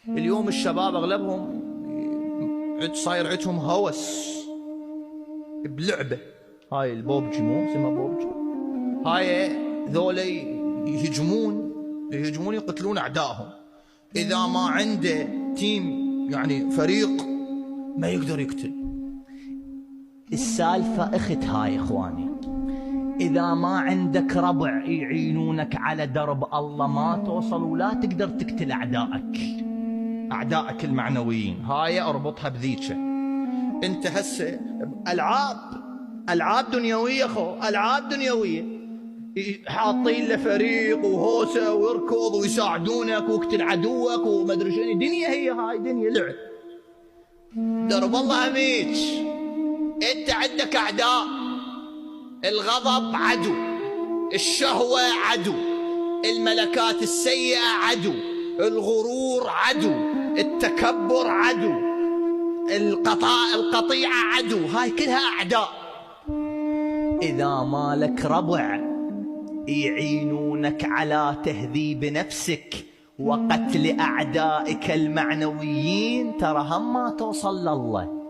اليوم الشباب اغلبهم صاير عندهم هوس بلعبه، هاي البوبجي، مو اسمها بوبجي، هاي ذولي يهجمون يقتلون اعدائهم. اذا ما عنده تيم يعني فريق ما يقدر يقتل. السالفة اخت هاي اخواني، اذا ما عندك ربع يعينونك على درب الله ما توصل ولا تقدر تقتل اعدائك المعنويين. هاي اربطها بذيك. انت هسه العاب دنيويه العاب دنيويه حاطين له فريق وهوسه ويركض ويساعدونك واقتل عدوك وما ادري شنو. دنيا، هي هاي دنيا لعب. درب الله هميج. انت عندك اعداء، الغضب عدو، الشهوه عدو، الملكات السيئه عدو، الغرور عدو، التكبر عدو، القطيعه عدو، هاي كلها اعداء. اذا مالك ربع يعينونك على تهذيب نفسك وقتل اعدائك المعنويين ترى هم ما توصل لله.